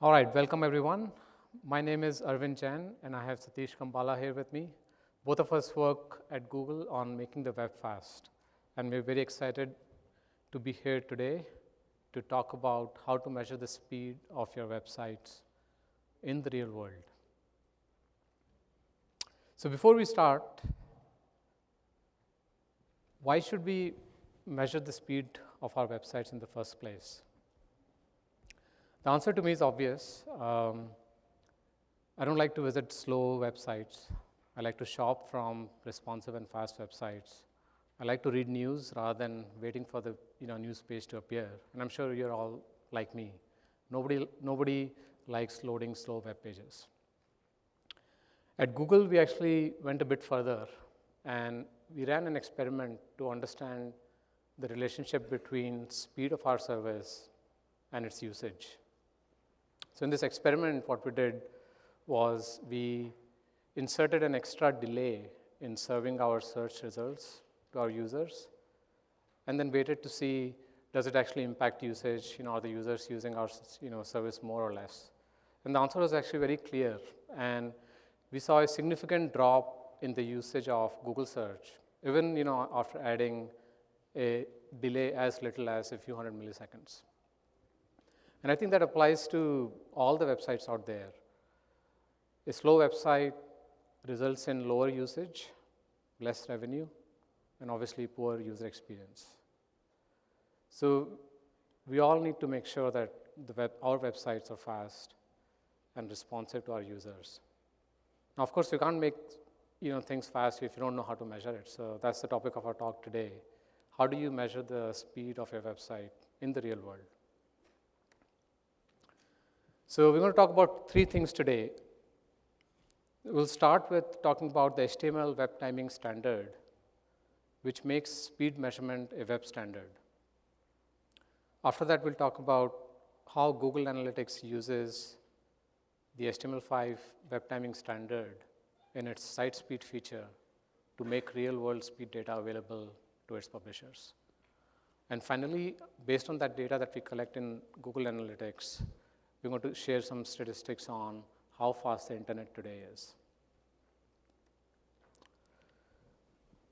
All right, welcome everyone. My name is Arvind Jain and I have Satish Kambala here with me. Both of us work at Google on making the web fast, and we're very excited to be here today to talk about how to measure the speed of your websites in the real world. So before we start, why should we measure the speed of our websites in the first place? The answer to me is obvious. I don't like to visit slow websites. I like to shop from responsive and fast websites. I like to read news rather than waiting for the news page to appear. And I'm sure you're all like me. Nobody likes loading slow web pages. At Google, we actually went a bit further, and we ran an experiment to understand the relationship between speed of our service and its usage. So in this experiment, what we did was we inserted an extra delay in serving our search results to our users, and then waited to see, does it actually impact usage? Are the users using our service more or less? And the answer was actually very clear. And we saw a significant drop in the usage of Google search, even after adding a delay as little as a few hundred milliseconds. And I think that applies to all the websites out there. A slow website results in lower usage, less revenue, and obviously poor user experience. So we all need to make sure that our websites are fast and responsive to our users. Now, of course, you can't make things fast if you don't know how to measure it. So that's the topic of our talk today. How do you measure the speed of your website in the real world? So we're going to talk about three things today. We'll start with talking about the HTML Web Timing Standard, which makes speed measurement a web standard. After that, we'll talk about how Google Analytics uses the HTML5 Web Timing Standard in its site speed feature to make real-world speed data available to its publishers. And finally, based on that data that we collect in Google Analytics, we're going to share some statistics on how fast the internet today is.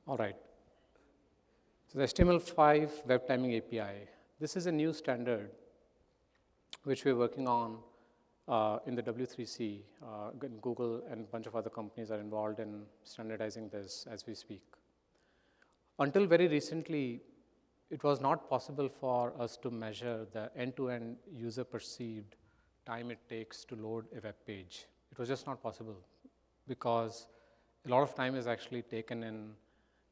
All right. So the HTML5 Web Timing API. This is a new standard which we're working on in the W3C. Google and a bunch of other companies are involved in standardizing this as we speak. Until very recently, it was not possible for us to measure the end-to-end user perceived time it takes to load a web page. It was just not possible because a lot of time is actually taken in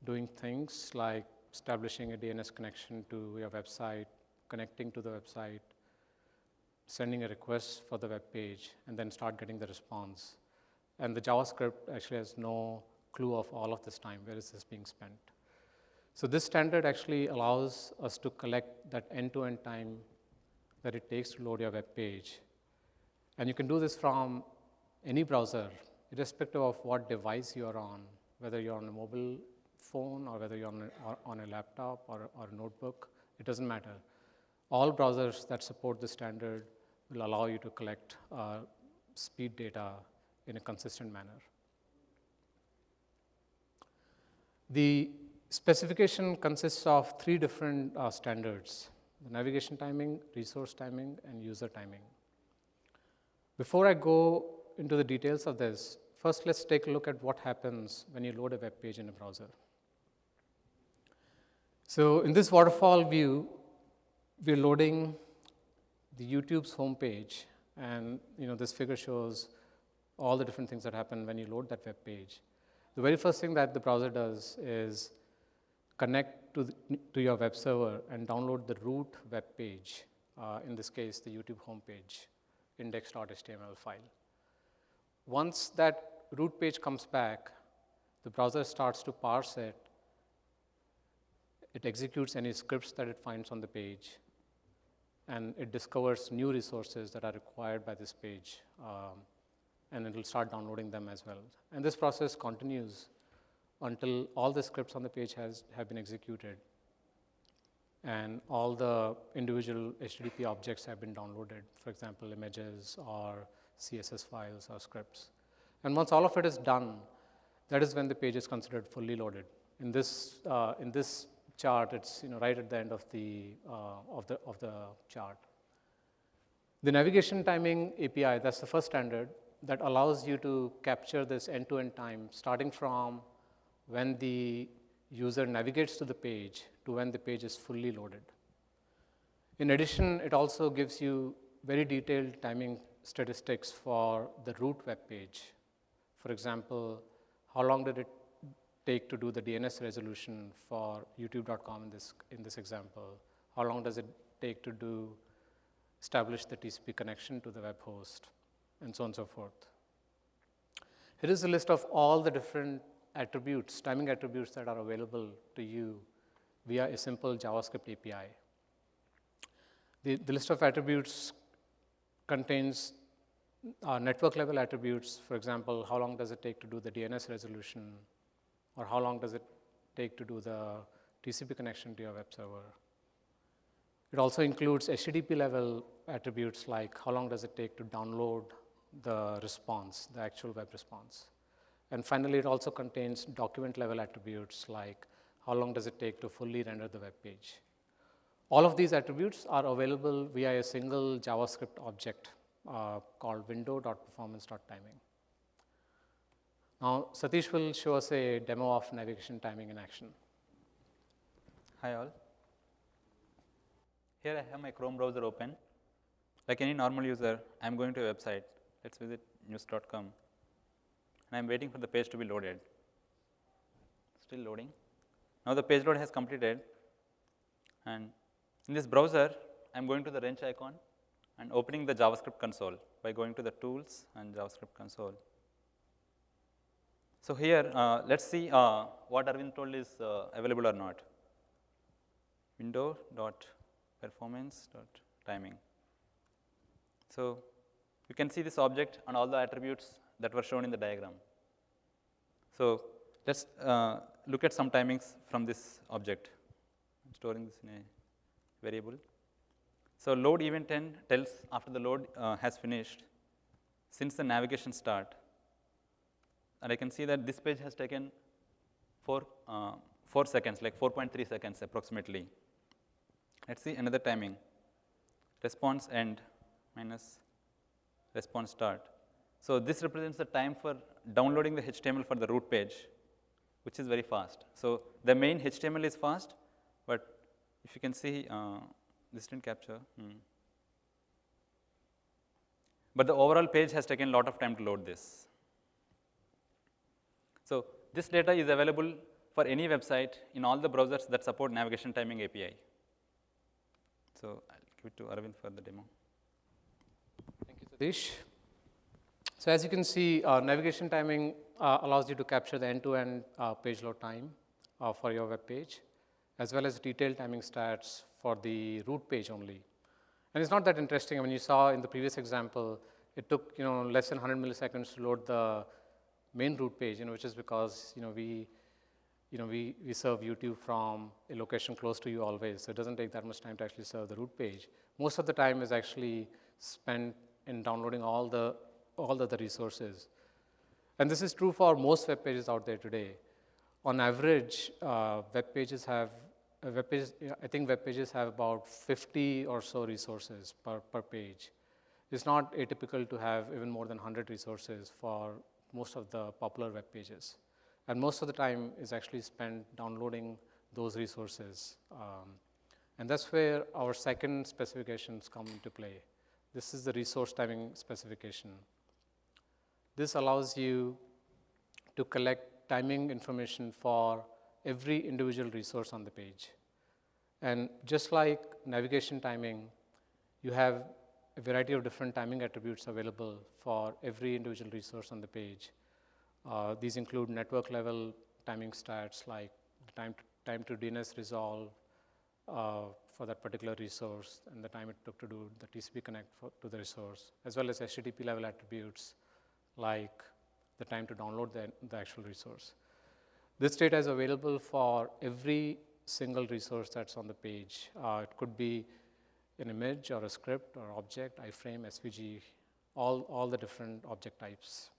doing things like establishing a DNS connection to your website, connecting to the website, sending a request for the web page, and then start getting the response. And the JavaScript actually has no clue of all of this time. Where is this being spent? So this standard actually allows us to collect that end-to-end time that it takes to load your web page. And you can do this from any browser, irrespective of what device you are on, whether you're on a mobile phone or whether you're on a laptop or a notebook. It doesn't matter. All browsers that support the standard will allow you to collect speed data in a consistent manner. The specification consists of three different standards: the navigation timing, resource timing, and user timing. Before I go into the details of this, first let's take a look at what happens when you load a web page in a browser. So in this waterfall view, we're loading the YouTube's homepage, and this figure shows all the different things that happen when you load that web page. The very first thing that the browser does is connect to your web server and download the root web page, in this case, the YouTube homepage, index.html file. Once that root page comes back, the browser starts to parse it. It executes any scripts that it finds on the page, and it discovers new resources that are required by this page, and it will start downloading them as well. And this process continues until all the scripts on the page have been executed, and all the individual HTTP objects have been downloaded, for example, images or CSS files or scripts. And once all of it is done, that is when the page is considered fully loaded. In this chart, it's right at the end of the chart. The navigation timing API, that's the first standard that allows you to capture this end-to-end time, starting from when the user navigates to the page to when the page is fully loaded. In addition, it also gives you very detailed timing statistics for the root web page. For example, how long did it take to do the DNS resolution for youtube.com in this example? How long does it take to establish the TCP connection to the web host, and so on and so forth. Here is a list of all the different attributes, timing attributes that are available to you via a simple JavaScript API. The list of attributes contains network level attributes. For example, how long does it take to do the DNS resolution, or how long does it take to do the TCP connection to your web server. It also includes HTTP level attributes like how long does it take to download the response, the actual web response. And finally, it also contains document level attributes like how long does it take to fully render the web page. All of these attributes are available via a single JavaScript object called window.performance.timing. Now, Satish will show us a demo of navigation timing in action. Hi all. Here I have my Chrome browser open. Like any normal user, I am going to a website. Let's visit news.com. And I am waiting for the page to be loaded. Still loading. Now the page load has completed. And in this browser, I am going to the wrench icon and opening the JavaScript console by going to the Tools and JavaScript console. So here, let's see what Arvind told is available or not. Window.performance.timing. So you can see this object and all the attributes that were shown in the diagram. So let's look at some timings from this object. I'm storing this in a variable. So load event 10 tells after the load has finished since the navigation start. And I can see that this page has taken 4 seconds, like 4.3 seconds approximately. Let's see another timing. Response end minus response start. So this represents the time for downloading the HTML for the root page, which is very fast. So the main HTML is fast, but if you can see, this didn't capture. But the overall page has taken a lot of time to load this. So this data is available for any website in all the browsers that support navigation timing API. So I'll give it to Arvind for the demo. Thank you, Satish. So as you can see, navigation timing allows you to capture the end-to-end page load time for your web page, as well as detailed timing stats for the root page only. And it's not that interesting. I mean, you saw in the previous example, it took less than 100 milliseconds to load the main root page, which is because we serve YouTube from a location close to you always, so it doesn't take that much time to actually serve the root page. Most of the time is actually spent in downloading all the resources, and this is true for most web pages out there today. On average, web pages have about 50 or so resources per page. It's not atypical to have even more than 100 resources for most of the popular web pages. And most of the time is actually spent downloading those resources. And that's where our second specifications come into play. This is the resource timing specification. This allows you to collect timing information for every individual resource on the page. And just like navigation timing, you have a variety of different timing attributes available for every individual resource on the page. These include network level timing stats like the time to DNS resolve for that particular resource and the time it took to do the TCP connect to the resource, as well as HTTP level attributes like the time to download the actual resource. This data is available for every single resource that's on the page. It could be an image or a script or object, iframe, SVG, all the different object types.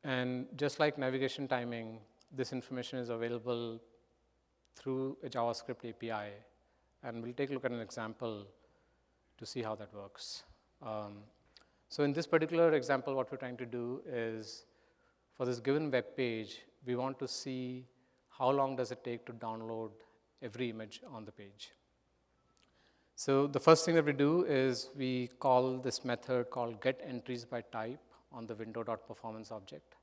And just like navigation timing, this information is available through a JavaScript API. And we'll take a look at an example to see how that works. So in this particular example, what we're trying to do is, for this given web page, we want to see how long does it take to download every image on the page. So the first thing that we do is we call this method called getEntriesByType on the window.performance object.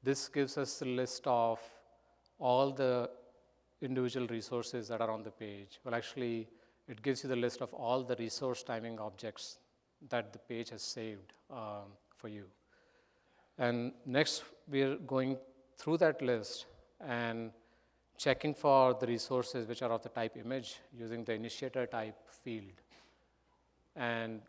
This gives us the list of all the individual resources that are on the page. Well, actually, it gives you the list of all the resource timing objects that the page has saved for you. And next, we're going through that list and checking for the resources which are of the type image using the initiator type field. And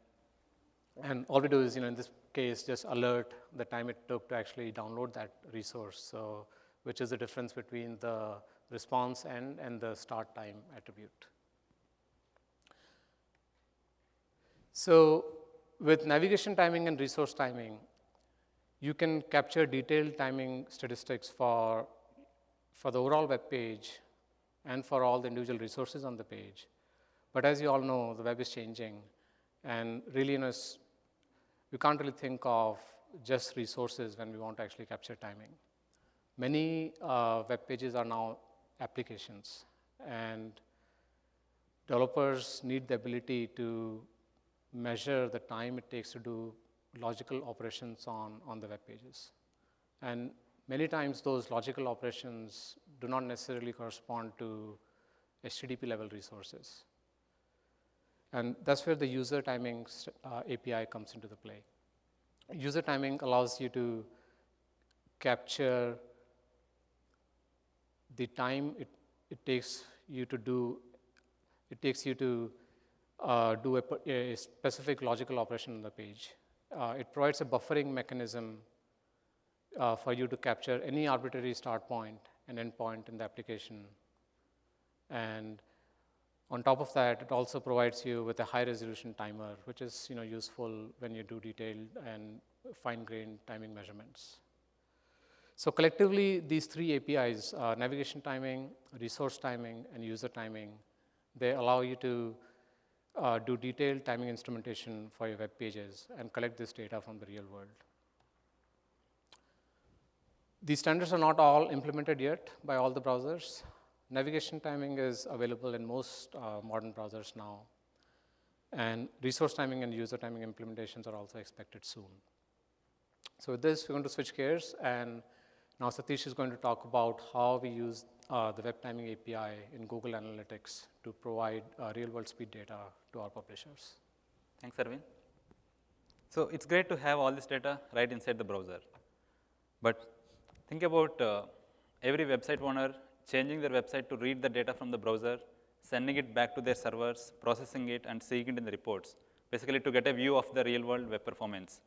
all we do is, in this case, just alert the time it took to actually download that resource, so which is the difference between the response end and the start time attribute. So with navigation timing and resource timing, you can capture detailed timing statistics for the overall web page and for all the individual resources on the page. But as you all know, the web is changing, and really, we can't really think of just resources when we want to actually capture timing. Many web pages are now applications, and developers need the ability to measure the time it takes to do logical operations on the web pages. And many times those logical operations do not necessarily correspond to HTTP level resources. And that's where the user timing API comes into the play. User timing allows you to capture the time it takes you to do a specific logical operation on the page. It provides a buffering mechanism for you to capture any arbitrary start point and end point in the application. And on top of that, it also provides you with a high resolution timer, which is useful when you do detailed and fine-grained timing measurements. So collectively, these three APIs, navigation timing, resource timing, and user timing, they allow you to do detailed timing instrumentation for your web pages and collect this data from the real world. These standards are not all implemented yet by all the browsers. Navigation timing is available in most modern browsers now. And resource timing and user timing implementations are also expected soon. So with this, we're going to switch gears, and now Satish is going to talk about how we use the Web Timing API in Google Analytics to provide real-world speed data to our publishers. Thanks, Arvind. So it's great to have all this data right inside the browser. But think about every website owner changing their website to read the data from the browser, sending it back to their servers, processing it, and seeing it in the reports, basically to get a view of the real-world web performance.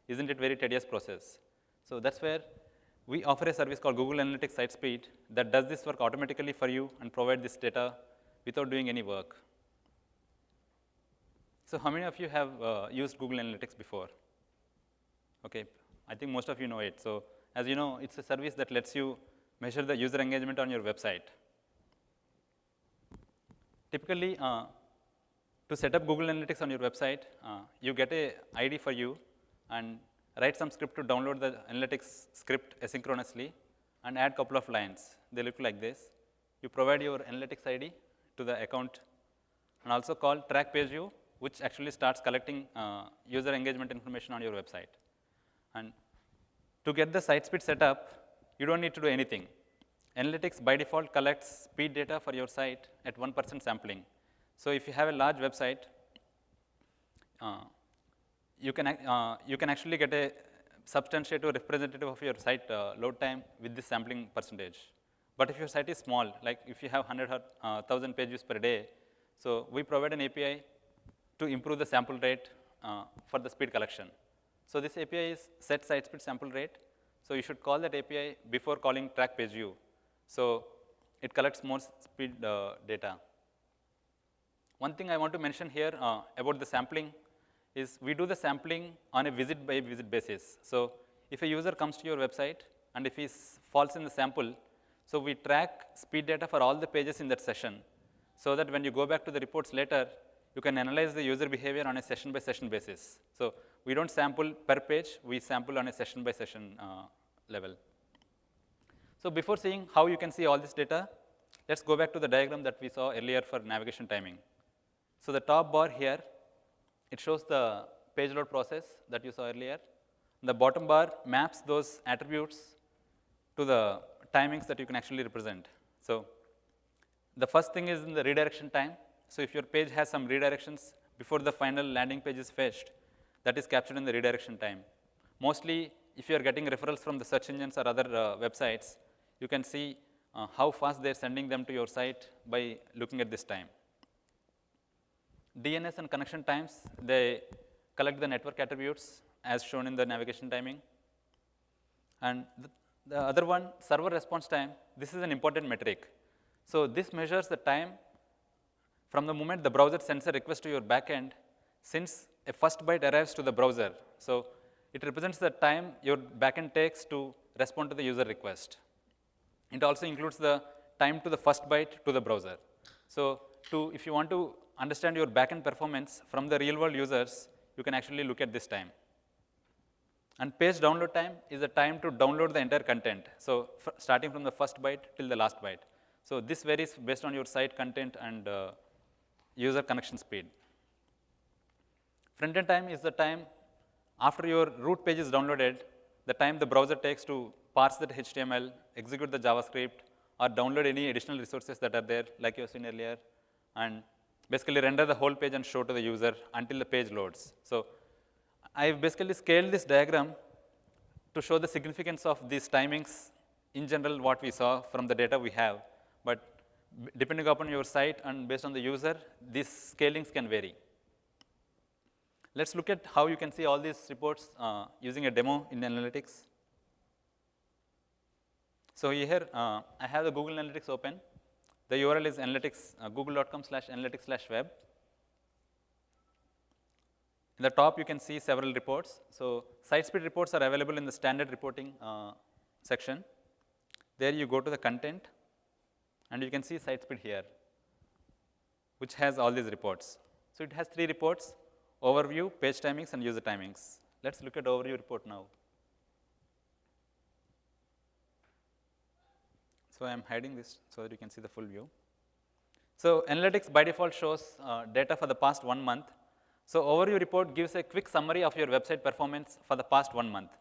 Isn't it a very tedious process? So that's where we offer a service called Google Analytics Site Speed that does this work automatically for you and provide this data without doing any work. So how many of you have used Google Analytics before? Okay, I think most of you know it. So as you know, it's a service that lets you measure the user engagement on your website. Typically, to set up Google Analytics on your website, you get a ID for you and write some script to download the analytics script asynchronously and add a couple of lines. They look like this. You provide your analytics ID to the account and also call track page view, which actually starts collecting user engagement information on your website. And to get the site speed set up, you don't need to do anything. Analytics by default collects speed data for your site at 1% sampling. So if you have a large website, you can actually get a substantiative representative of your site load time with this sampling percentage. But if your site is small, like if you have 100 or 1,000 page views per day, so we provide an API to improve the sample rate for the speed collection. So this API is set site speed sample rate. So you should call that API before calling track page view. So it collects more speed data. One thing I want to mention here about the sampling is we do the sampling on a visit by visit basis. So if a user comes to your website and if he falls in the sample, so we track speed data for all the pages in that session, so that when you go back to the reports later, you can analyze the user behavior on a session by session basis. So we don't sample per page, we sample on a session by session level. So before seeing how you can see all this data, let's go back to the diagram that we saw earlier for navigation timing. So the top bar here, it shows the page load process that you saw earlier. The bottom bar maps those attributes to the timings that you can actually represent. So the first thing is in the redirection time. So if your page has some redirections before the final landing page is fetched, that is captured in the redirection time. Mostly, if you are getting referrals from the search engines or other websites, you can see how fast they're sending them to your site by looking at this time. DNS and connection times, they collect the network attributes as shown in the navigation timing. And the other one, server response time, this is an important metric. So this measures the time from the moment the browser sends a request to your backend since a first byte arrives to the browser. So it represents the time your backend takes to respond to the user request. It also includes the time to the first byte to the browser. So if you want to understand your backend performance from the real world users, you can actually look at this time. And page download time is the time to download the entire content. So starting from the first byte till the last byte. So this varies based on your site content and user connection speed. Front-end time is the time after your root page is downloaded, the time the browser takes to parse that HTML, execute the JavaScript, or download any additional resources that are there, like you have seen earlier, and basically render the whole page and show to the user until the page loads. So I've basically scaled this diagram to show the significance of these timings in general, what we saw from the data we have. But depending upon your site and based on the user, these scalings can vary. Let's look at how you can see all these reports using a demo in analytics. So here, I have the Google Analytics open. The URL is analytics, google.com/analytics/web. In the top, you can see several reports. So site speed reports are available in the standard reporting section. There you go to the content, and you can see site speed here, which has all these reports. So it has 3 reports: overview, page timings, and user timings. Let's look at overview report now. So I'm hiding this so that you can see the full view. So analytics by default shows data for the past 1 month. So overview report gives a quick summary of your website performance for the past 1 month.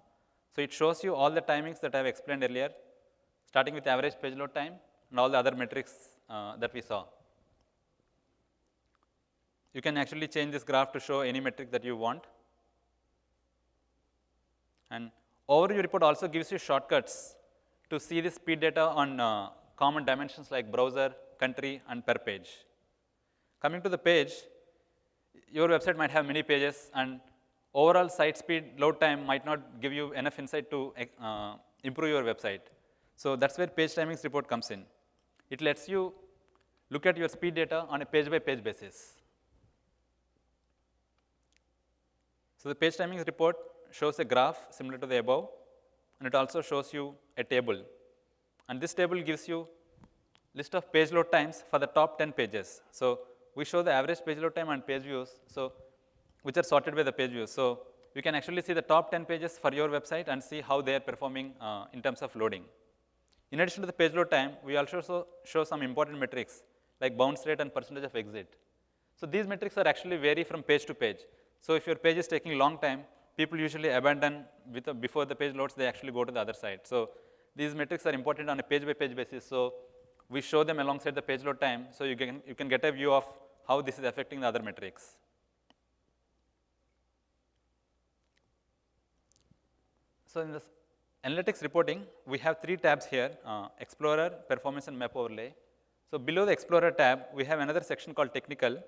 So it shows you all the timings that I've explained earlier, starting with average page load time and all the other metrics that we saw. You can actually change this graph to show any metric that you want. And overview report also gives you shortcuts to see the speed data on common dimensions like browser, country, and per page. Coming to the page, your website might have many pages, and overall site speed load time might not give you enough insight to improve your website. So that's where page timings report comes in. It lets you look at your speed data on a page-by-page basis. So the page timings report shows a graph similar to the above, and it also shows you a table. And this table gives you list of page load times for the top 10 pages. So we show the average page load time and page views, so which are sorted by the page views. So you can actually see the top 10 pages for your website and see how they are performing in terms of loading. In addition to the page load time, we also show some important metrics like bounce rate and percentage of exit. So these metrics are actually vary from page to page. So if your page is taking long time, people usually abandon before the page loads, they actually go to the other side. So these metrics are important on a page-by-page basis. So we show them alongside the page load time, so you can get a view of how this is affecting the other metrics. So in this analytics reporting, we have 3 tabs here: Explorer, Performance, and Map Overlay. So below the Explorer tab, we have another section called Technical,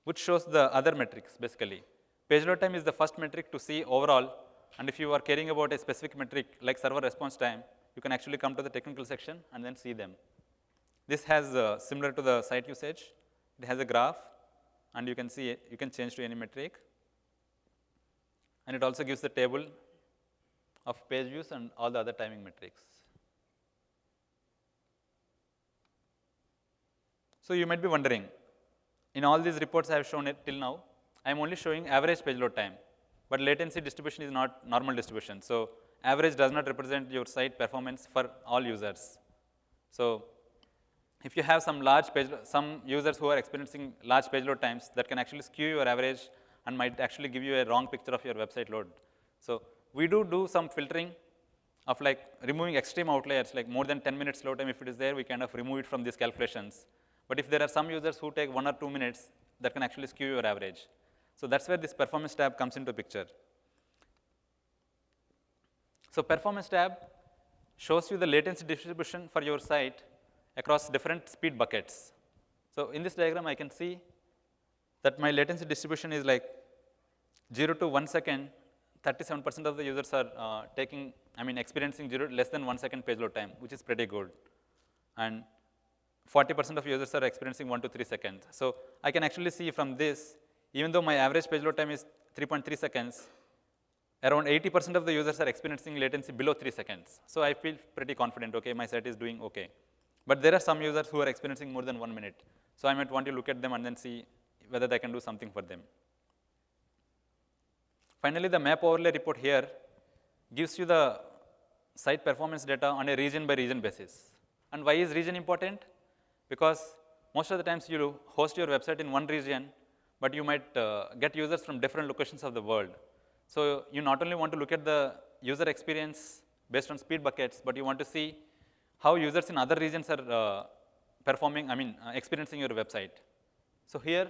which shows the other metrics basically. Page load time is the first metric to see overall, and if you are caring about a specific metric like server response time, you can actually come to the technical section and then see them. This has similar to the site usage. It has a graph, and you can see it, you can change to any metric. And it also gives the table of page views and all the other timing metrics. So you might be wondering, in all these reports I have shown it till now, I am only showing average page load time, but latency distribution is not normal distribution. So average does not represent your site performance for all users. So if you have some some users who are experiencing large page load times, that can actually skew your average and might actually give you a wrong picture of your website load. So we do some filtering of like removing extreme outliers, like more than 10 minutes load time. If it is there, we kind of remove it from these calculations. But if there are some users who take 1 or 2 minutes, that can actually skew your average. So that's where this performance tab comes into picture. So performance tab shows you the latency distribution for your site across different speed buckets. So in this diagram, I can see that my latency distribution is like 0 to 1 second. 37% of the users are experiencing less than 1 second page load time, which is pretty good. And 40% of users are experiencing 1 to 3 seconds. So I can actually see from this, even though my average page load time is 3.3 seconds, around 80% of the users are experiencing latency below 3 seconds. So I feel pretty confident, okay, my site is doing okay. But there are some users who are experiencing more than 1 minute. So I might want to look at them and then see whether I can do something for them. Finally, the map overlay report here gives you the site performance data on a region by region basis. And why is region important? Because most of the times you host your website in one region, but you might get users from different locations of the world. So you not only want to look at the user experience based on speed buckets, but you want to see how users in other regions are experiencing your website. So here,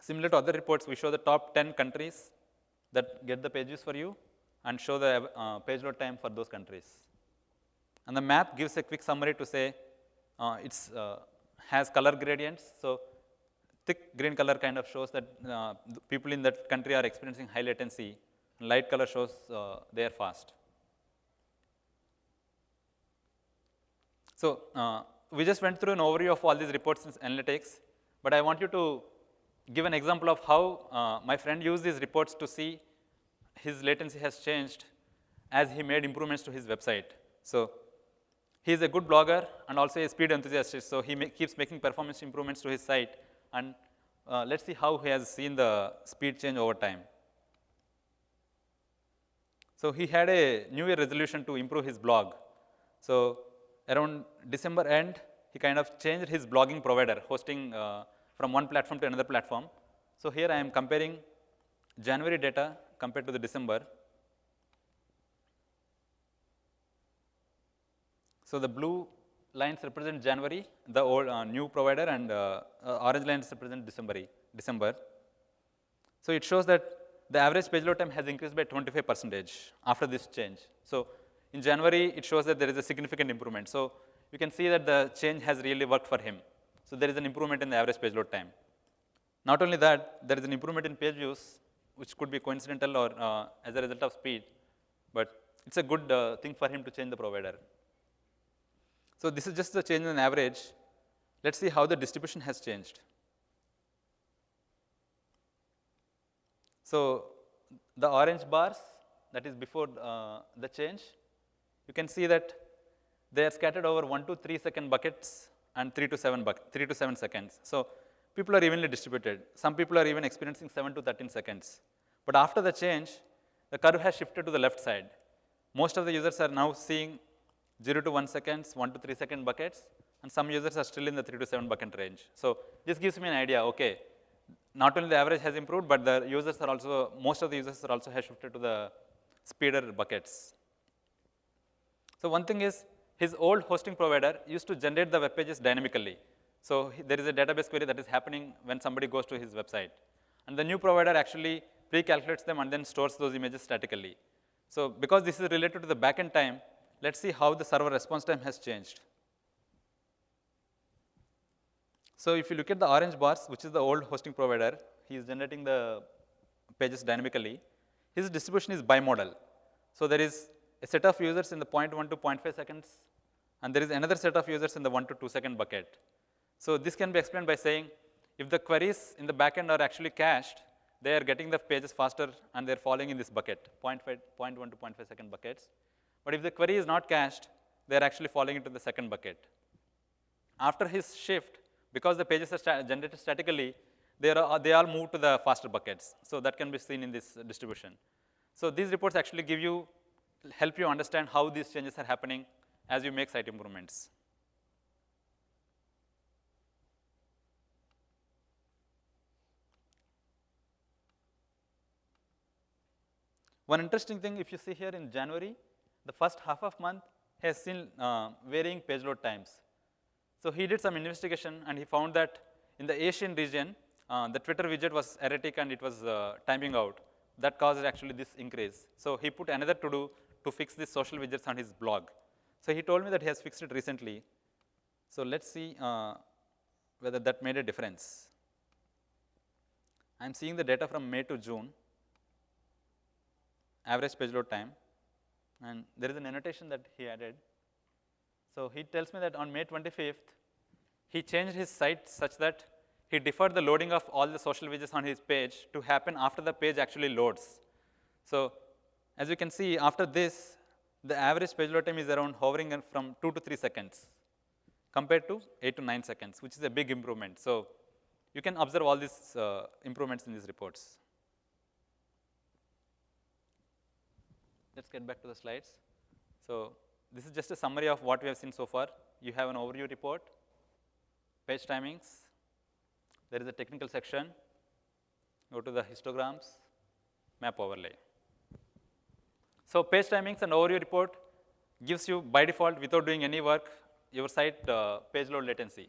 similar to other reports, we show the top 10 countries that get the pages for you and show the page load time for those countries. And the map gives a quick summary to say it has color gradients. So thick green color kind of shows that people in that country are experiencing high latency. Light color shows they are fast. So we just went through an overview of all these reports and analytics, but I want you to give an example of how my friend used these reports to see his latency has changed as he made improvements to his website. So he is a good blogger and also a speed enthusiast, so he keeps making performance improvements to his site, and let's see how he has seen the speed change over time. So he had a New Year resolution to improve his blog. So around December end, he kind of changed his blogging provider, hosting from one platform to another platform. So here I am comparing January data compared to the December. So the blue lines represent January, the old new provider, and orange lines represent December. So it shows that the average page load time has increased by 25% after this change. So in January, it shows that there is a significant improvement. So you can see that the change has really worked for him. So there is an improvement in the average page load time. Not only that, there is an improvement in page views, which could be coincidental or as a result of speed, but it's a good thing for him to change the provider. So this is just the change in average. Let's see how the distribution has changed. So the orange bars, that is before the change, you can see that they are scattered over 1 to 3 second buckets and 3 to 7 seconds. So people are evenly distributed. Some people are even experiencing 7 to 13 seconds. But after the change, the curve has shifted to the left side. Most of the users are now seeing 0 to 1 seconds, 1 to 3 second buckets, and some users are still in the 3 to 7 bucket range. So this gives me an idea, okay, not only the average has improved, but the users are also, most of the users are also have shifted to the speeder buckets. So one thing is, his old hosting provider used to generate the web pages dynamically. So there is a database query that is happening when somebody goes to his website. And the new provider actually pre-calculates them and then stores those images statically. So because this is related to the backend time, let's see how the server response time has changed. So if you look at the orange bars, which is the old hosting provider, he is generating the pages dynamically. His distribution is bimodal. So there is a set of users in the 0.1 to 0.5 seconds, and there is another set of users in the 1 to 2 second bucket. So this can be explained by saying, if the queries in the backend are actually cached, they are getting the pages faster and they're falling in this bucket, 0.1 to 0.5 second buckets. But if the query is not cached, they're actually falling into the second bucket. After his shift, because the pages are generated statically, they all move to the faster buckets. So that can be seen in this distribution. So these reports actually help you understand how these changes are happening as you make site improvements. One interesting thing, if you see here in January, the first half of month has seen varying page load times. So he did some investigation and he found that in the Asian region, the Twitter widget was erratic and it was timing out. That caused actually this increase. So he put another to-do to fix these social widgets on his blog. So he told me that he has fixed it recently. So let's see whether that made a difference. I'm seeing the data from May to June, average page load time, and there is an annotation that he added. So he tells me that on May 25th, he changed his site such that he deferred the loading of all the social widgets on his page to happen after the page actually loads. So as you can see, after this, the average page load time is around hovering from 2 to 3 seconds compared to 8 to 9 seconds, which is a big improvement. So you can observe all these improvements in these reports. Let's get back to the slides. So this is just a summary of what we have seen so far. You have an overview report, page timings. There is a technical section. Go to the histograms, map overlay. So page timings and overview report gives you, by default, without doing any work, your site page load latency.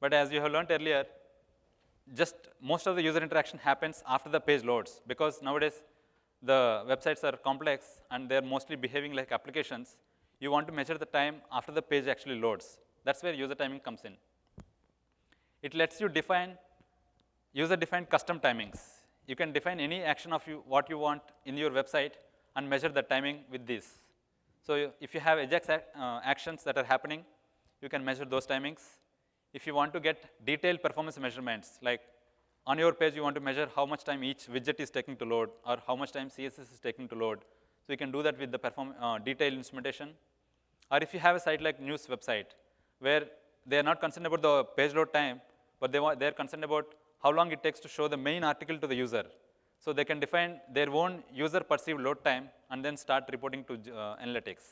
But as you have learned earlier, just most of the user interaction happens after the page loads, because nowadays the websites are complex and they're mostly behaving like applications. You want to measure the time after the page actually loads. That's where user timing comes in. It lets you define user-defined custom timings. You can define any action of what you want in your website and measure the timing with this. So if you have Ajax actions that are happening, you can measure those timings. If you want to get detailed performance measurements, like on your page you want to measure how much time each widget is taking to load or how much time CSS is taking to load, so you can do that with the detailed instrumentation. Or if you have a site like news website, where they are not concerned about the page load time, but they're concerned about how long it takes to show the main article to the user. So they can define their own user perceived load time and then start reporting to analytics.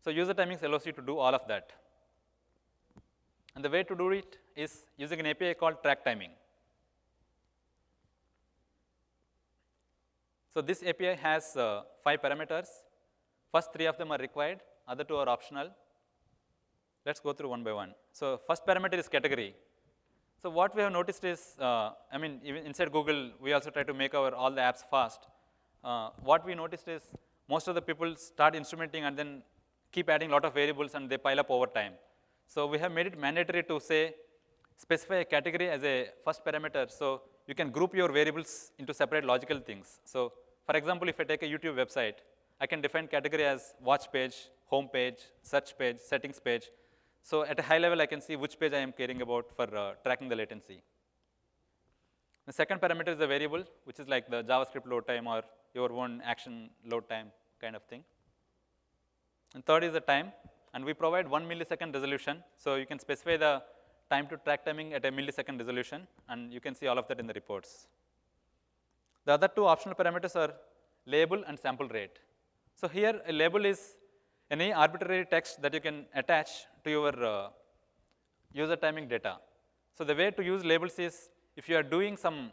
So user timings allows you to do all of that. And the way to do it is using an API called track timing. So this API has 5 parameters. First 3 of them are required, other 2 are optional. Let's go through one by one. So first parameter is category. So what we have noticed is, even inside Google, we also try to make all the apps fast. What we noticed is most of the people start instrumenting and then keep adding a lot of variables and they pile up over time. So we have made it mandatory to say, specify a category as a first parameter, so you can group your variables into separate logical things. So for example, if I take a YouTube website, I can define category as watch page, home page, search page, settings page. So at a high level, I can see which page I am caring about for tracking the latency. The second parameter is a variable, which is like the JavaScript load time or your own action load time kind of thing. And third is the time, and we provide 1 millisecond resolution. So you can specify the time to track timing at a millisecond resolution, and you can see all of that in the reports. The other 2 optional parameters are label and sample rate. So here a label is any arbitrary text that you can attach to your user timing data. So the way to use labels is, if you are doing some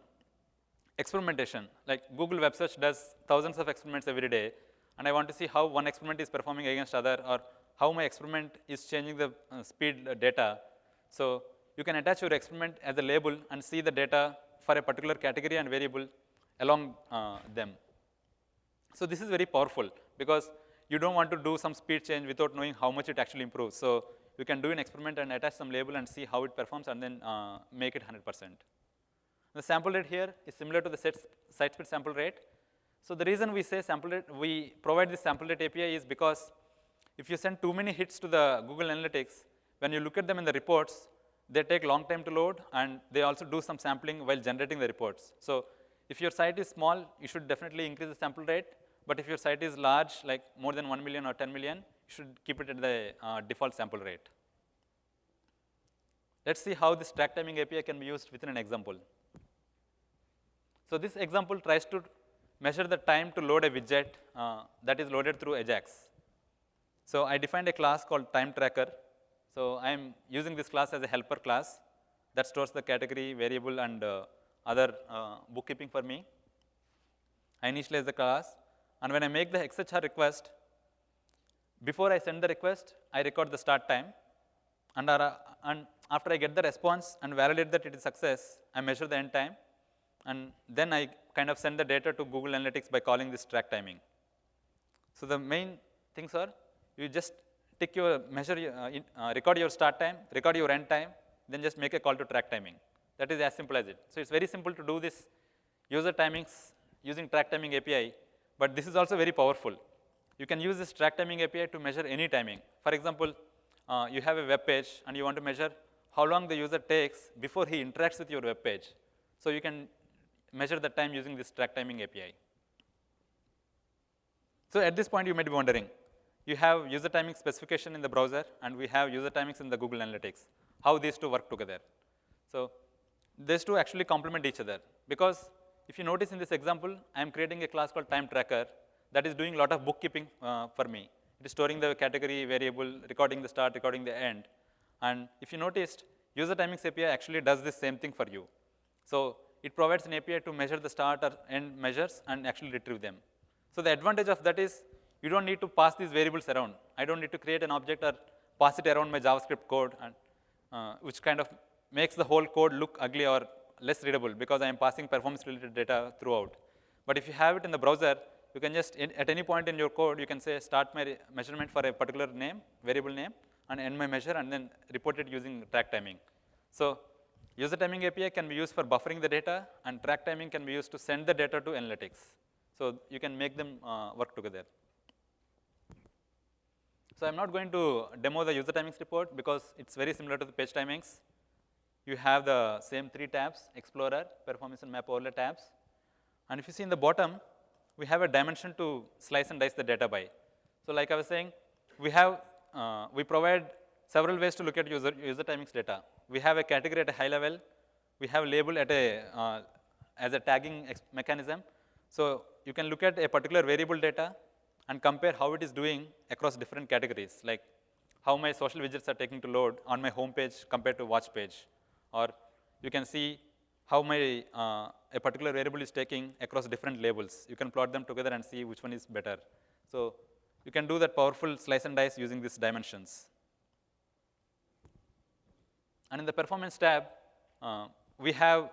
experimentation, like Google Web Search does thousands of experiments every day, and I want to see how one experiment is performing against other, or how my experiment is changing the speed data. So you can attach your experiment as a label and see the data for a particular category and variable along them. So this is very powerful, because you don't want to do some speed change without knowing how much it actually improves. So you can do an experiment and attach some label and see how it performs and then make it 100%. The sample rate here is similar to the site speed sample rate. So the reason we say sample rate, we provide this sample rate API is because if you send too many hits to the Google Analytics, when you look at them in the reports, they take long time to load, and they also do some sampling while generating the reports. So if your site is small, you should definitely increase the sample rate. But if your site is large, like more than 1 million or 10 million, you should keep it at the default sample rate. Let's see how this track timing API can be used within an example. So this example tries to measure the time to load a widget that is loaded through Ajax. So I defined a class called time tracker. So I'm using this class as a helper class that stores the category, variable, and other bookkeeping for me. I initialize the class, and when I make the XHR request, before I send the request, I record the start time, and after I get the response and validate that it is success, I measure the end time, and then I kind of send the data to Google Analytics by calling this track timing. So the main things are, you just tick your record your start time, record your end time, then just make a call to track timing. That is as simple as it. So it's very simple to do this user timings using track timing API, but this is also very powerful. You can use this track timing API to measure any timing. For example, you have a web page and you want to measure how long the user takes before he interacts with your web page. So you can measure the time using this track timing API. So at this point, you might be wondering, you have user timing specification in the browser, and we have user timings in the Google Analytics. How these two work together? So these two actually complement each other, because if you notice in this example, I am creating a class called time tracker that is doing a lot of bookkeeping for me. It is storing the category, variable, recording the start, recording the end. And if you noticed, user timings API actually does the same thing for you. So it provides an API to measure the start or end measures and actually retrieve them. So the advantage of that is you don't need to pass these variables around. I don't need to create an object or pass it around my JavaScript code, and which kind of makes the whole code look ugly or less readable because I am passing performance-related data throughout. But if you have it in the browser, you can just, at any point in your code, you can say start my measurement for a particular name, variable name, and end my measure, and then report it using track timing. So user timing API can be used for buffering the data, and track timing can be used to send the data to analytics. So you can make them work together. So I'm not going to demo the user timings report because it's very similar to the page timings. You have the same 3 tabs, Explorer, Performance, and Map Overlay tabs. And if you see in the bottom, we have a dimension to slice and dice the data by. So like I was saying, we provide several ways to look at user timings data. We have a category at a high level. We have label at as a tagging mechanism. So you can look at a particular variable data and compare how it is doing across different categories, like how my social widgets are taking to load on my home page compared to watch page. Or you can see how my a particular variable is taking across different labels. You can plot them together and see which one is better. So you can do that powerful slice and dice using these dimensions. And in the performance tab, we have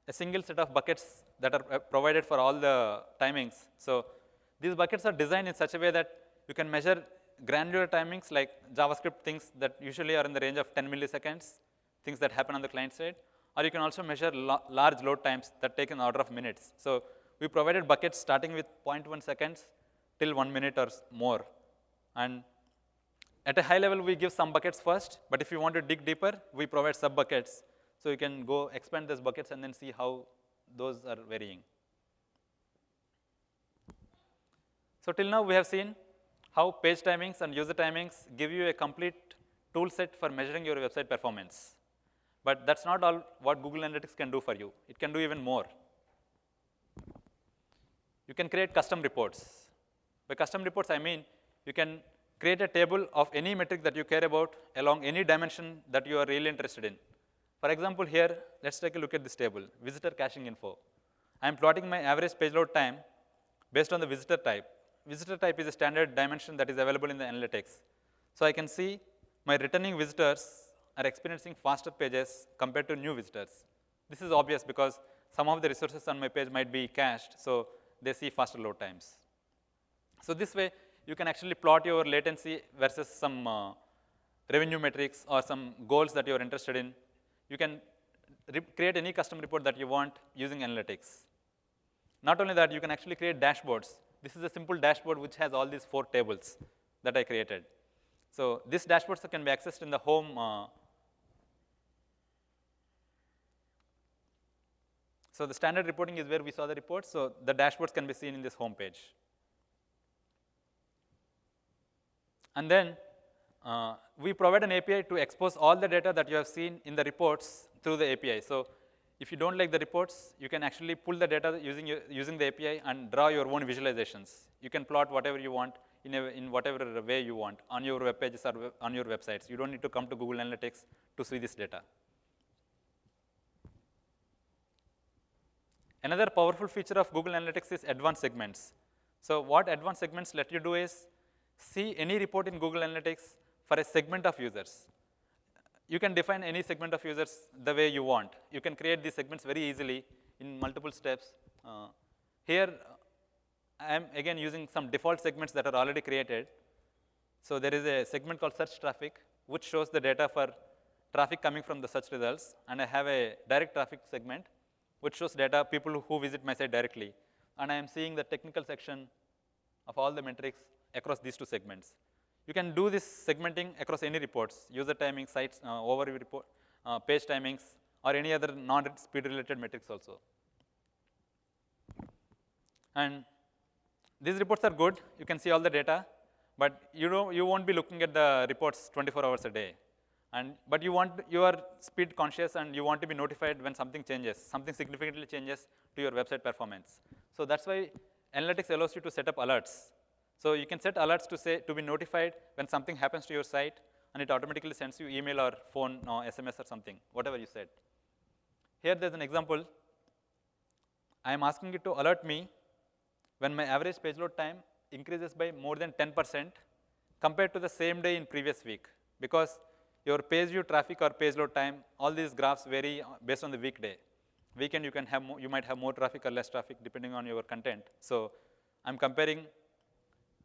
a single set of buckets that are provided for all the timings. So these buckets are designed in such a way that you can measure granular timings like JavaScript things that usually are in the range of 10 milliseconds, things that happen on the client side. Or you can also measure large load times that take an order of minutes. So we provided buckets starting with 0.1 seconds till 1 minute or more. And at a high level, we give some buckets first, but if you want to dig deeper, we provide sub-buckets. So you can go expand those buckets and then see how those are varying. So till now, we have seen how page timings and user timings give you a complete tool set for measuring your website performance. But that's not all what Google Analytics can do for you. It can do even more. You can create custom reports. By custom reports, I mean you can create a table of any metric that you care about along any dimension that you are really interested in. For example, here, let's take a look at this table, visitor caching info. I'm plotting my average page load time based on the visitor type. Visitor type is a standard dimension that is available in the analytics. So I can see my returning visitors are experiencing faster pages compared to new visitors. This is obvious because some of the resources on my page might be cached, so they see faster load times. So this way, you can actually plot your latency versus some revenue metrics or some goals that you're interested in. You can create any custom report that you want using analytics. Not only that, you can actually create dashboards. This is a simple dashboard which has all these 4 tables that I created. So these dashboards can be accessed in the home. So the standard reporting is where we saw the reports. So the dashboards can be seen in this home page. And then we provide an API to expose all the data that you have seen in the reports through the API. So if you don't like the reports, you can actually pull the data using the API and draw your own visualizations. You can plot whatever you want in whatever way you want on your web pages or on your websites. You don't need to come to Google Analytics to see this data. Another powerful feature of Google Analytics is advanced segments. So what advanced segments let you do is see any report in Google Analytics for a segment of users. You can define any segment of users the way you want. You can create these segments very easily in multiple steps. Here, I am again using some default segments that are already created. So there is a segment called search traffic, which shows the data for traffic coming from the search results. And I have a direct traffic segment, which shows data people who visit my site directly. And I am seeing the technical section of all the metrics across these 2 segments. You can do this segmenting across any reports, user timing, sites, overview report, page timings, or any other non-speed related metrics also. And these reports are good. You can see all the data, but you won't be looking at the reports 24 hours a day. But you are speed conscious and you want to be notified when something changes, something significantly changes to your website performance. So that's why analytics allows you to set up alerts. So you can set alerts to be notified when something happens to your site, and it automatically sends you email or phone or SMS or something, whatever you said. Here there's an example. I am asking it to alert me when my average page load time increases by more than 10% compared to the same day in previous week. Because your page view traffic or page load time, all these graphs vary based on the weekday. Weekend you might have more traffic or less traffic depending on your content. So I'm comparing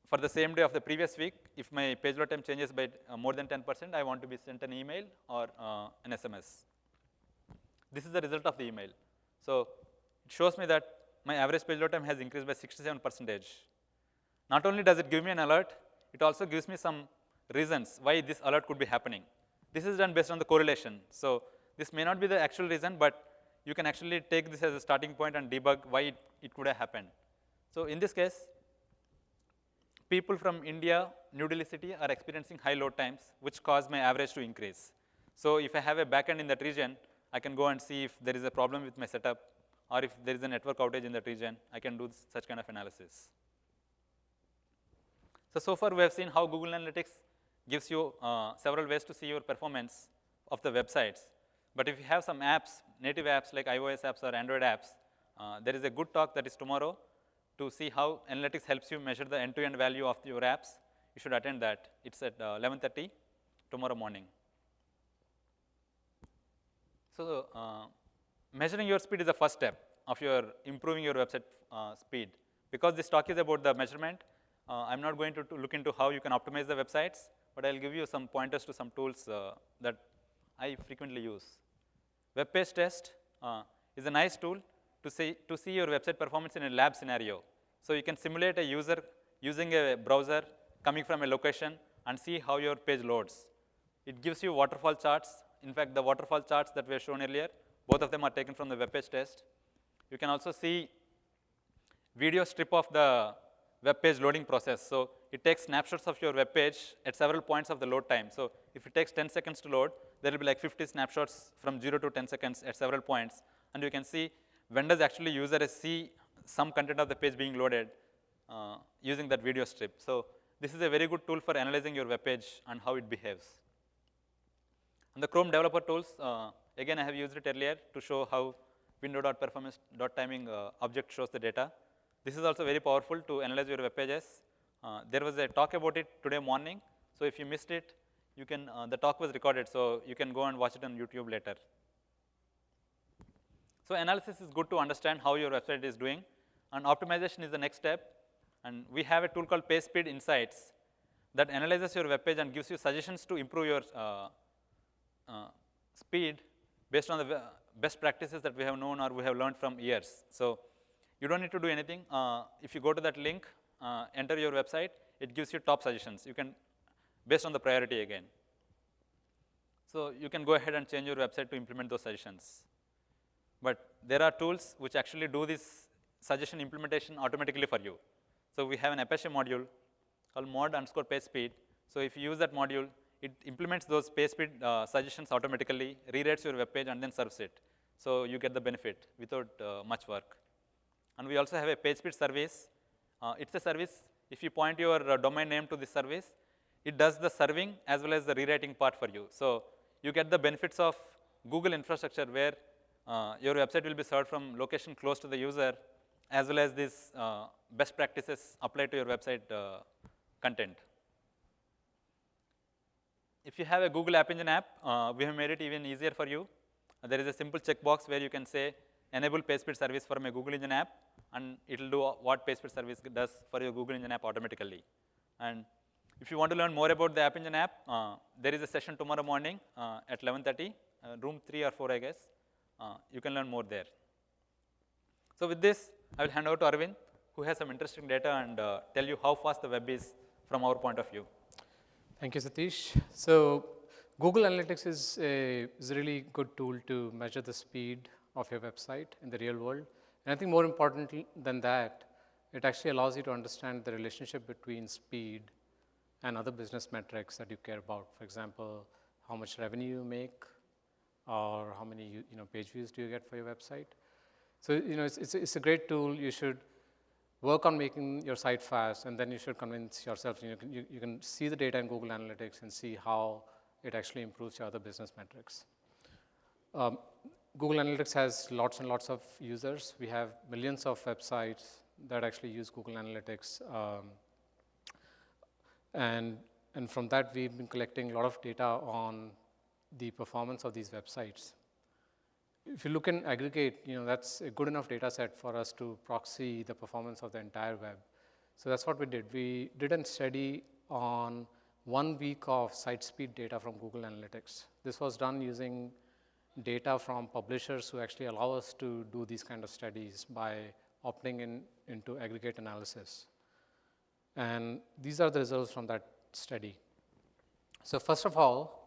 for the same day of the previous week. If my page load time changes by more than 10%, I want to be sent an email or an SMS. This is the result of the email. So it shows me that my average page load time has increased by 67%. Not only does it give me an alert, it also gives me some reasons why this alert could be happening. This is done based on the correlation. So this may not be the actual reason, but you can actually take this as a starting point and debug why it could have happened. So in this case, people from India, New Delhi city are experiencing high load times, which cause my average to increase. So if I have a backend in that region, I can go and see if there is a problem with my setup, or if there is a network outage in that region, I can do such kind of analysis. So far we have seen how Google Analytics gives you several ways to see your performance of the websites. But if you have some apps, native apps like iOS apps or Android apps, there is a good talk that is tomorrow to see how analytics helps you measure the end-to-end value of your apps. You should attend that. It's at 11:30 tomorrow morning. So measuring your speed is the first step of your improving your website speed. Because this talk is about the measurement, I'm not going to look into how you can optimize the websites, but I'll give you some pointers to some tools that I frequently use. Web page test is a nice tool to see your website performance in a lab scenario. So you can simulate a user using a browser coming from a location and see how your page loads. It gives you waterfall charts. In fact, the waterfall charts that were shown earlier, both of them are taken from the web page test. You can also see video strip of the web page loading process. So it takes snapshots of your web page at several points of the load time. So if it takes 10 seconds to load, there will be like 50 snapshots from 0 to 10 seconds at several points. And you can see when does actually user see some content of the page being loaded using that video strip. So this is a very good tool for analyzing your web page and how it behaves. And the Chrome developer tools, again, I have used it earlier to show how window.performance.timing object shows the data. This is also very powerful to analyze your web pages. There was a talk about it today morning. So if you missed it, you can, the talk was recorded, so you can go and watch it on YouTube later. So analysis is good to understand how your website is doing, and optimization is the next step. And we have a tool called Page Speed Insights that analyzes your web page and gives you suggestions to improve your speed based on the best practices that we have known or we have learned from years. So You don't need to do anything. If you go to that link, enter your website, it gives you top suggestions. You can, based on the priority again. So you can go ahead and change your website to implement those suggestions. But there are tools which actually do this suggestion implementation automatically for you. So we have an Apache module called mod_pagespeed. So if you use that module, it implements those pagespeed suggestions automatically, rewrites your web page, and then serves it. So you get the benefit without much work. And we also have a PageSpeed service. It's a service, if you point your domain name to this service, it does the serving as well as the rewriting part for you. So you get the benefits of Google infrastructure where your website will be served from location close to the user, as well as these best practices applied to your website content. If you have a Google App Engine app, we have made it even easier for you. There is a simple checkbox where you can say, enable PageSpeed service from a Google Engine app, and it will do what PageSpeed service does for your Google Engine app automatically. And if you want to learn more about the App Engine app, there is a session tomorrow morning at 11:30, room 3 or 4, I guess. You can learn more there. So with this, I will hand over to Arvind, who has some interesting data and tell you how fast the web is from our point of view. Thank you, Satish. So Google Analytics is a really good tool to measure the speed of your website in the real world. And I think more important than that, it actually allows you to understand the relationship between speed and other business metrics that you care about. For example, how much revenue you make, or how many page views do you get for your website. So it's a great tool. You should work on making your site fast, and then you should convince yourself. You can see the data in Google Analytics and see how it actually improves your other business metrics. Google Analytics has lots and lots of users. We have millions of websites that actually use Google Analytics. And from that, we've been collecting a lot of data on the performance of these websites. If you look in aggregate, that's a good enough data set for us to proxy the performance of the entire web. So that's what we did. We did a study on 1 week of site speed data from Google Analytics. This was done using data from publishers who actually allow us to do these kind of studies by opting into aggregate analysis. And these are the results from that study. So first of all,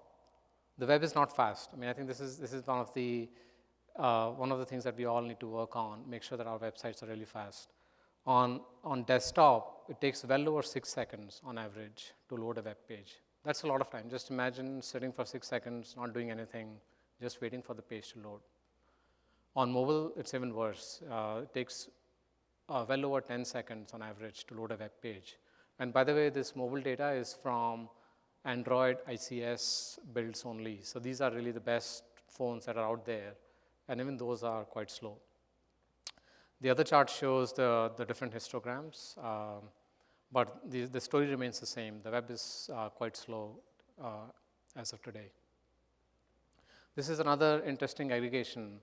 the web is not fast. I mean, I think this is one of the things that we all need to work on, make sure that our websites are really fast. On desktop, it takes well over 6 seconds on average to load a web page. That's a lot of time. Just imagine sitting for 6 seconds, not doing anything, just waiting for the page to load. On mobile, it's even worse. It takes well over 10 seconds on average to load a web page. And by the way, this mobile data is from Android ICS builds only. So these are really the best phones that are out there, and even those are quite slow. The other chart shows the different histograms, but the story remains the same. The web is quite slow as of today. This is another interesting aggregation.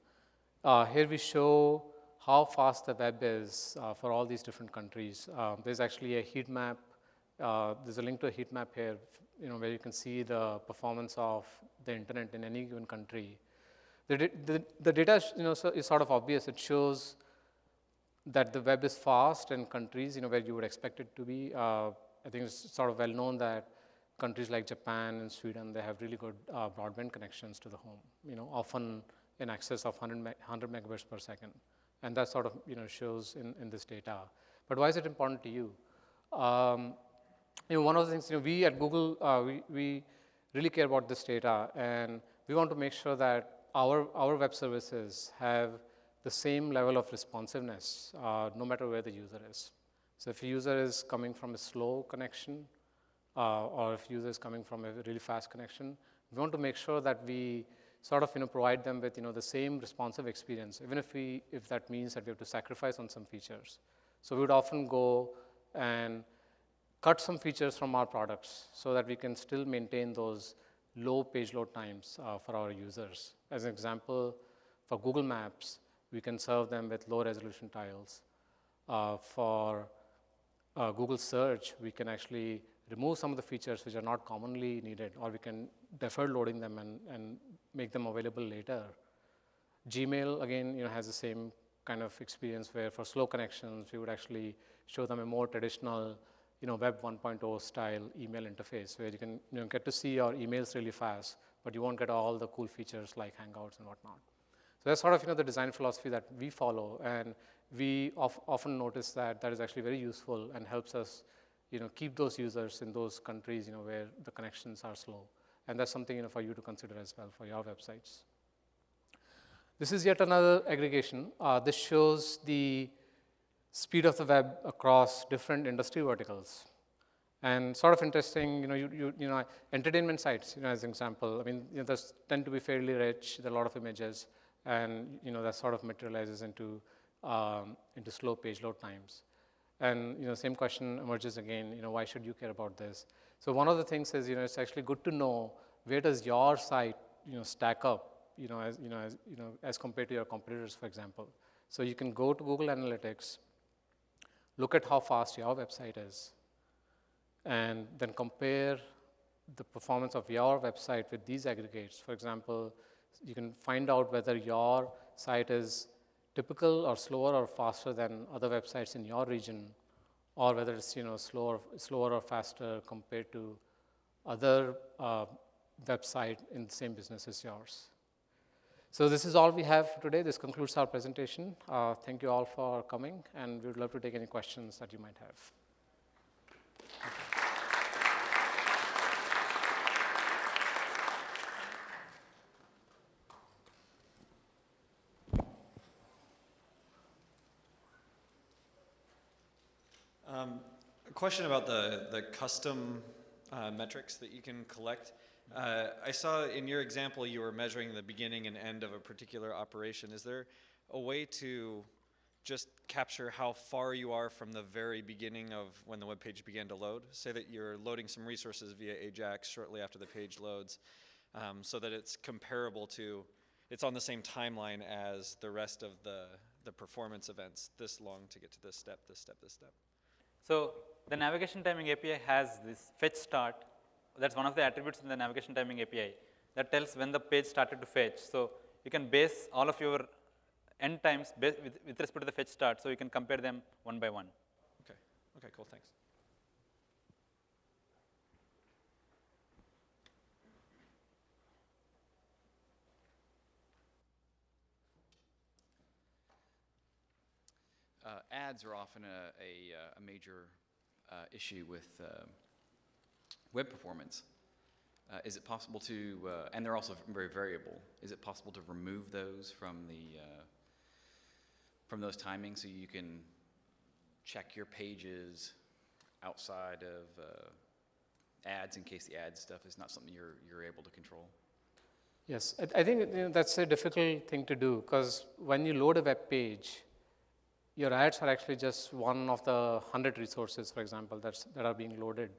Here we show how fast the web is for all these different countries. There's actually a heat map. There's a link to a heat map here, where you can see the performance of the internet in any given country. The data, is sort of obvious. It shows that the web is fast in countries, where you would expect it to be. I think it's sort of well known that countries like Japan and Sweden, they have really good broadband connections to the home, often in excess of 100 megabits per second. And that sort of, shows in this data. But why is it important to you? One of the things, we at Google, we really care about this data, and we want to make sure that our web services have the same level of responsiveness, no matter where the user is. So if a user is coming from a slow connection, or if user is coming from a really fast connection, we want to make sure that we sort of provide them with the same responsive experience, even if that means that we have to sacrifice on some features. So we would often go and cut some features from our products so that we can still maintain those low page load times for our users. As an example, for Google Maps, we can serve them with low resolution tiles. For Google Search, we can actually remove some of the features which are not commonly needed, or we can defer loading them and make them available later. Gmail, again, has the same kind of experience where for slow connections, we would actually show them a more traditional, Web 1.0 style email interface where you can get to see your emails really fast, but you won't get all the cool features like Hangouts and whatnot. So that's sort of the design philosophy that we follow, and we often notice that that is actually very useful and helps us keep those users in those countries where the connections are slow. And that's something for you to consider as well for your websites. This is yet another aggregation. This shows the speed of the web across different industry verticals. And sort of interesting, entertainment sites, as an example. I mean, those tend to be fairly rich. There are a lot of images, and that sort of materializes into slow page load times. And same question emerges again. Why should you care about this? So one of the things is, it's actually good to know where does your site, stack up, as compared to your competitors, for example. So you can go to Google Analytics, look at how fast your website is, and then compare the performance of your website with these aggregates. For example, you can find out whether your site is typical or slower or faster than other websites in your region, or whether it's slower or faster compared to other website in the same business as yours. So this is all we have today. This concludes our presentation. Thank you all for coming, and we would love to take any questions that you might have. A question about the custom metrics that you can collect. I saw in your example you were measuring the beginning and end of a particular operation. Is there a way to just capture how far you are from the very beginning of when the web page began to load? Say that you're loading some resources via AJAX shortly after the page loads, so that it's comparable to, it's on the same timeline as the rest of the performance events, this long to get to this step, this step, this step. So the navigation timing API has this fetch start. That's one of the attributes in the navigation timing API that tells when the page started to fetch. So you can base all of your end times with respect to the fetch start, so you can compare them one by one. Okay. Okay, cool, thanks. Ads are often a major issue with web performance. Is it possible to, and they're also very variable, is it possible to remove those from those timings so you can check your pages outside of ads in case the ad stuff is not something you're able to control? Yes, I think that's a difficult thing to do, because when you load a web page, your ads are actually just one of the 100 resources, for example, that are being loaded.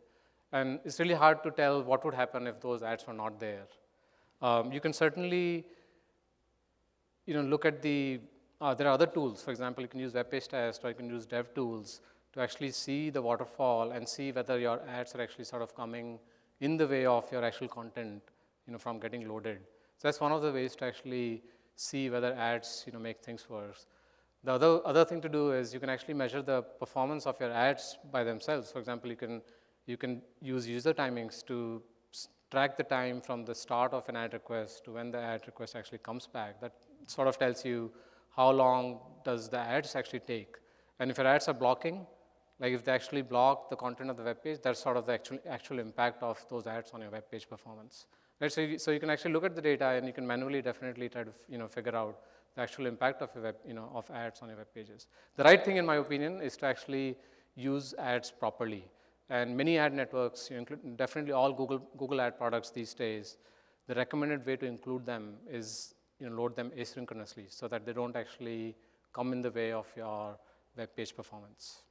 And it's really hard to tell what would happen if those ads were not there. You can certainly look at there are other tools. For example, you can use web page test, or you can use dev tools to actually see the waterfall and see whether your ads are actually sort of coming in the way of your actual content from getting loaded. So that's one of the ways to actually see whether ads make things worse. The other thing to do is you can actually measure the performance of your ads by themselves. For example, you can use user timings to track the time from the start of an ad request to when the ad request actually comes back. That sort of tells you how long does the ads actually take. And if your ads are blocking, like if they actually block the content of the web page, that's sort of the actual impact of those ads on your web page performance. Right? So you can actually look at the data, and you can manually definitely try to figure out the actual impact of your of ads on your web pages. The right thing, in my opinion, is to actually use ads properly. And many ad networks, definitely all Google ad products these days, the recommended way to include them is load them asynchronously so that they don't actually come in the way of your web page performance.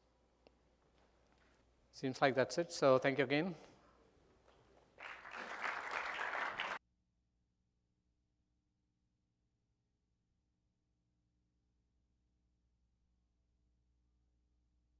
Seems like that's it. So thank you again.